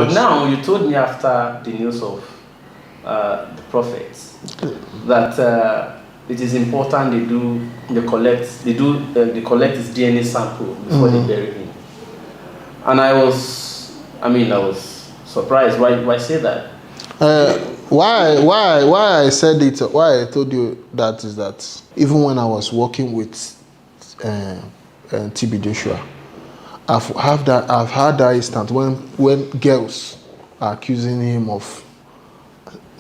But now you told me after the news of the prophets that it is important they collect his DNA sample before they bury him. And I was surprised. Why say that? Why I said it? Why I told you that is that even when I was working with TB Joshua, I've had that instance when girls are accusing him of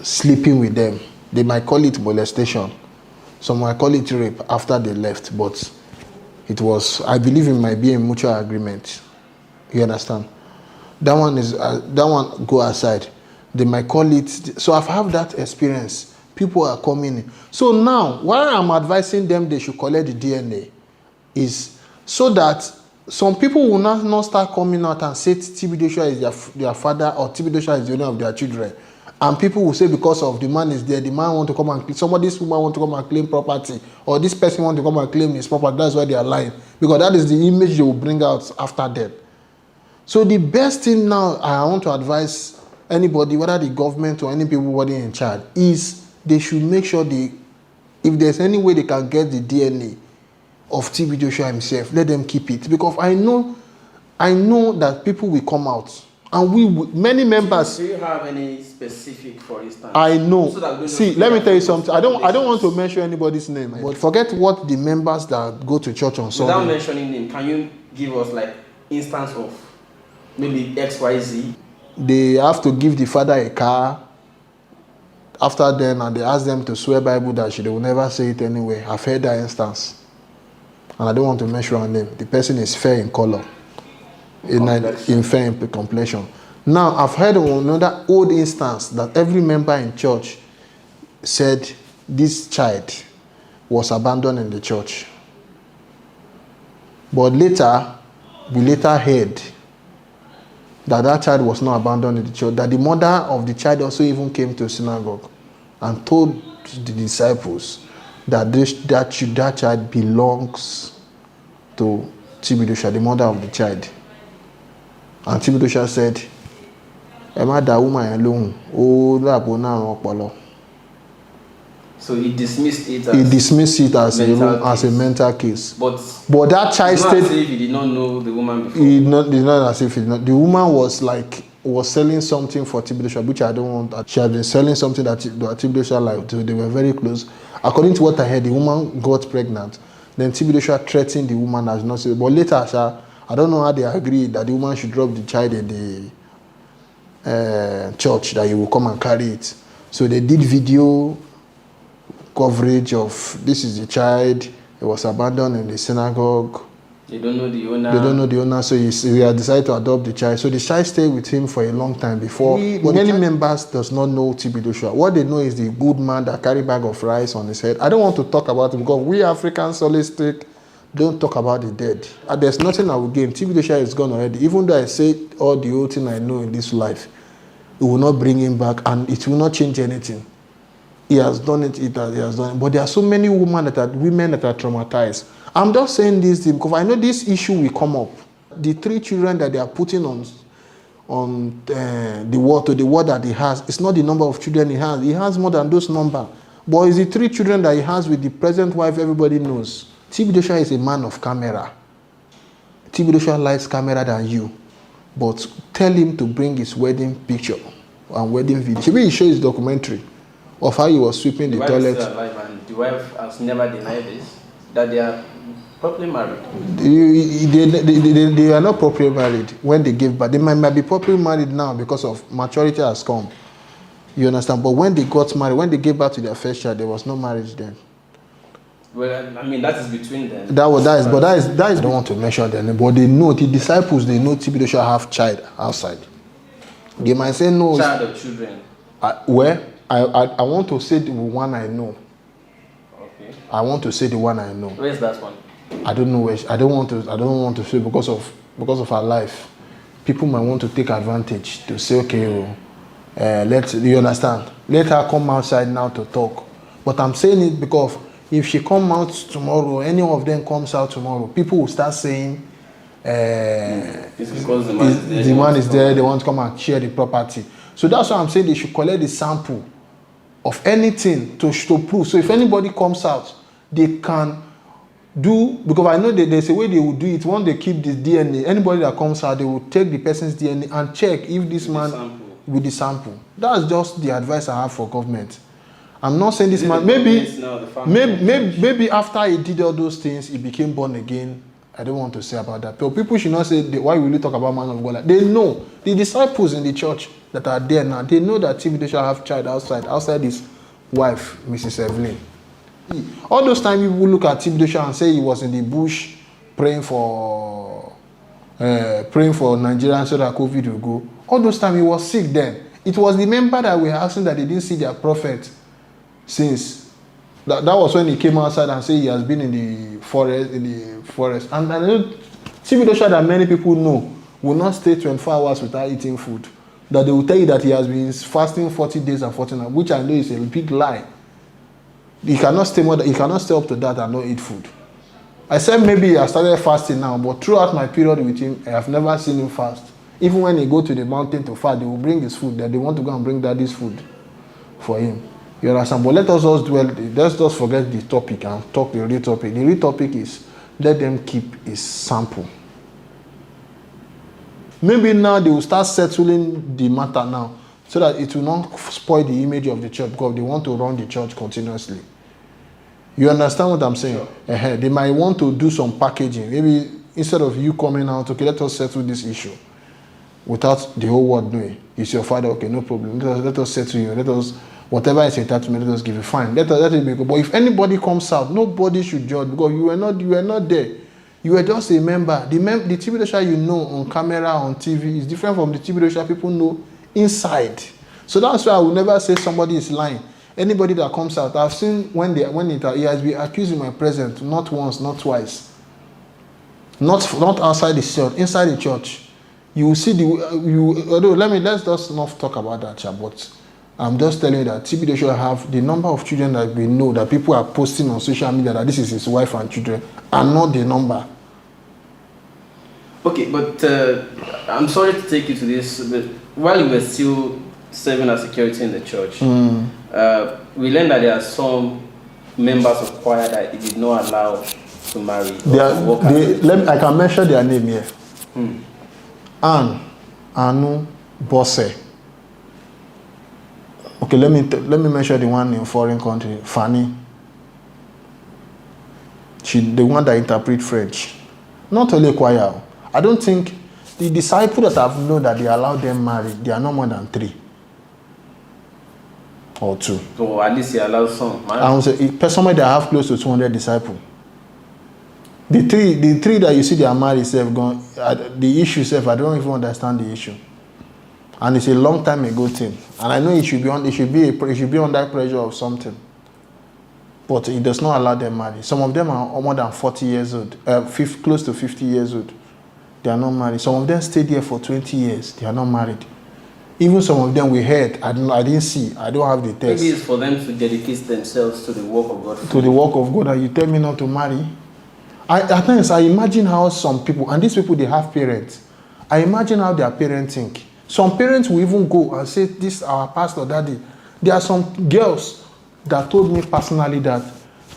sleeping with them. They might call it molestation. Some might call it rape after they left, but it was, I believe it might be a mutual agreement. You understand? That one go aside. They might call it. So I've had that experience. People are coming in. So now, why I'm advising them they should collect the DNA is so that some people will not start coming out and say TB Joshua is their father or TB Joshua is the owner of their children. And people will say because of the man is there, the man want to come and this woman want to come and claim property, or this person want to come and claim his property. That's why they are lying, because that is the image they will bring out after them. So the best thing now I want to advise anybody, whether the government or any people in charge, is they should make sure if there's any way they can get the DNA of TB Joshua himself, let them keep it, because I know that people will come out. And many members. Do you have any specific, for instance? I know. See, let me tell you something. I don't want to mention anybody's name, but forget what the members that go to church on Sunday. Without mentioning name, can you give us like instance of maybe XYZ? They have to give the father a car. After then, and they ask them to swear Bible that they will never say it anyway. I've heard that instance, and I don't want to mention her name. The person is fair in color. In fair complexion. Now, I've heard of another old instance that every member in church said this child was abandoned in the church. But we later heard that child was not abandoned in the church, that the mother of the child also even came to synagogue and told the disciples that that child belongs to TB Joshua, the mother of the child. And TB Joshua said, so he dismissed it as a mental case. But that child stayed. As if he did not know the woman before. Did not as if he did not. The woman was selling something for TB Joshua, which I don't want. She had been selling something that TB Joshua liked. They were very close. According to what I heard, the woman got pregnant. Then TB Joshua threatened the woman as not. But later, I don't know how they agreed that the woman should drop the child in the church, that he will come and carry it. So they did video coverage of this is the child. It was abandoned in the synagogue. They don't know the owner. So he had decided to adopt the child. So the child stayed with him for a long time before. But many members does not know TB Joshua. What they know is the good man that carry bag of rice on his head. I don't want to talk about it because we Africans holistic don't talk about the dead. There's nothing I will gain. TB Joshua is gone already. Even though I say all the old thing I know in this life, it will not bring him back and it will not change anything. He has done it. He has done it. But there are so many women that are traumatized. I'm just saying this because I know this issue will come up. The 3 children that they are putting on the word that he has, it's not the number of children he has. He has more than those numbers. But it's the 3 children that he has with the present wife everybody knows. TB Joshua is a man of camera. TB Joshua likes camera than you. But tell him to bring his wedding picture and wedding video. Maybe he show his documentary of how he was sweeping the toilet. Is still alive and the wife has never denied this, that they are properly married. They are not properly married when they gave birth. They might be properly married now because of maturity has come. You understand? But when they got married, when they gave birth to their first child, there was no marriage then. Well, I mean, that is between them. That is. I don't want to mention their name, but they know, the disciples, they know TB Joshua have child outside. They might say no. Child or children? I want to say the one I know. Okay. I want to say the one I know. Where's that one? I don't know where. I don't want to say because of her life. People might want to take advantage to say, okay, you understand? Let her come outside now to talk. But I'm saying it because if she come out tomorrow, any of them comes out tomorrow, people will start saying It's because the man is there, they want to come and share the property. So that's why I'm saying they should collect the sample of anything to prove. So if anybody comes out, they can do, because I know that there's a way they will do it. Once they keep this DNA, anybody that comes out, they will take the person's DNA and check if this man with the sample. That's just the advice I have for government. I'm not saying this man, maybe after he did all those things, he became born again. I don't want to say about that. But people should not say, why will you talk about man of God? They know. The disciples in the church that are there now, they know that TB shall have child outside his wife, Mrs. Evelyn. All those times people look at TB and say he was in the bush praying for Nigerians so that COVID will go. All those times he was sick then. It was the member that were asking that they didn't see their prophet since. That was when he came outside and said he has been in the forest. And I know TB that many people know will not stay 24 hours without eating food. That they will tell you that he has been fasting 40 days and 40 nights, which I know is a big lie. He cannot stay up to that and not eat food. I said maybe I started fasting now, but throughout my period with him, I have never seen him fast. Even when he go to the mountain to fast, they will bring his food. That they want to go and bring daddy's food for him. You understand? But let's just forget the topic and talk the real topic. The real topic is let them keep his sample. Maybe now they will start settling the matter now so that it will not spoil the image of the church because they want to run the church continuously. You understand what I'm saying? Sure. They might want to do some packaging. Maybe instead of you coming out, okay, let us settle this issue without the whole world knowing. It's your father, okay, no problem. Let us settle you. Let us, whatever is entitlement, let us give you. Fine. Let it be good. But if anybody comes out, nobody should judge because you were not there. You were just a member. The TB Dosha you know on camera, on TV is different from the TB Dosha people know inside. So that's why I will never say somebody is lying. Anybody that comes out, I've seen when he has been accused in my presence, not once, not twice. Not outside the church, inside the church. You will see let's just not talk about that, but I'm just telling you that TB Dosha have the number of children that we know that people are posting on social media that this is his wife and children and not the number. Okay, but I'm sorry to take you to this, but while you were still serving as security in the church, we learned that there are some members of choir that he did not allow to marry. I can mention their name here. Anne, Anu, Bosse. Okay, let me mention the one in foreign country, Fanny. The one that interprets French. Not only choir. I don't think the disciples that I've known that they allow them marry, they are no more than 3 or 2. So at least he allows some. I would say somebody that have close to 200 disciples. The three that you see they are married, the issue self, I don't even understand the issue. And it's a long time ago thing. And I know it should be under pressure of something. But it does not allow them marry. Some of them are more than 40 years old, close to 50 years old. They are not married. Some of them stayed there for 20 years. They are not married. Even some of them we heard, I didn't see. I don't have the text. Maybe it's for them to dedicate themselves to the work of God. To the work of God, and you tell me not to marry. At times, I imagine how some people, and these people, they have parents. I imagine how their parents think. Some parents will even go and say, this our pastor, daddy. There are some girls that told me personally that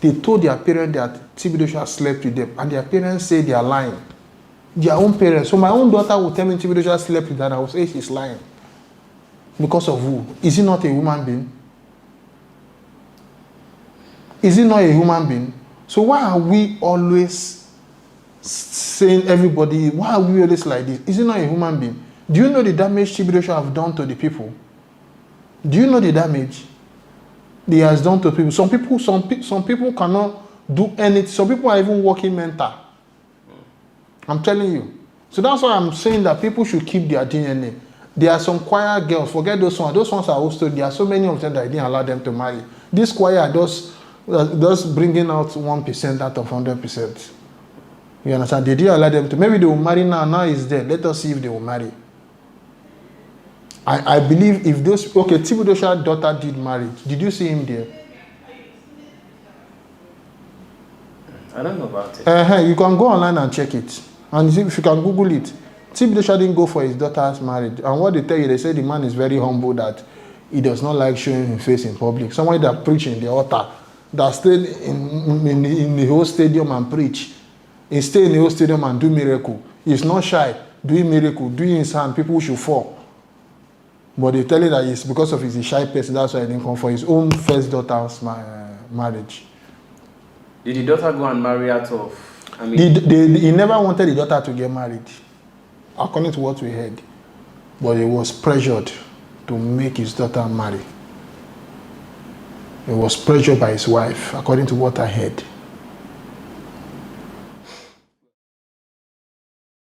they told their parents that TB Dosha slept with them, and their parents say they are lying. Their own parents. So my own daughter will tell me TB Dosha slept with her, I will say she's lying. Because of who? Is he not a human being? Is he not a human being? So why are we always saying everybody, why are we always like this? Is he not a human being? Do you know the damage TB Dosha have done to the people? Do you know the damage he has done to people? Some people cannot do anything. Some people are even working mental. I'm telling you. So that's why I'm saying that people should keep their DNA. There are some choir girls, forget those ones. Those ones are also, there are so many of them that I didn't allow them to marry. This choir just bringing out 1% out of 100%. You understand? They didn't allow them to. Maybe they will marry now. Now it's there. Let us see if they will marry. I believe if those, okay, TB Dosha's daughter did marry. Did you see him there? I don't know about it. You can go online and check it. And if you can Google it, TB Joshua didn't go for his daughter's marriage. And what they tell you, they say the man is very humble, that he does not like showing his face in public. Somebody that preach in the altar, that stayed in the whole stadium and preach. He stay in the whole stadium and do miracle. He's not shy, doing miracle, doing his hand, people should fall. But they tell you that it's because of his shy person, that's why he didn't come for his own first daughter's marriage. Did the daughter go and marry out of? I mean, he never wanted the daughter to get married, according to what we heard. But he was pressured to make his daughter marry. He was pressured by his wife, according to what I heard.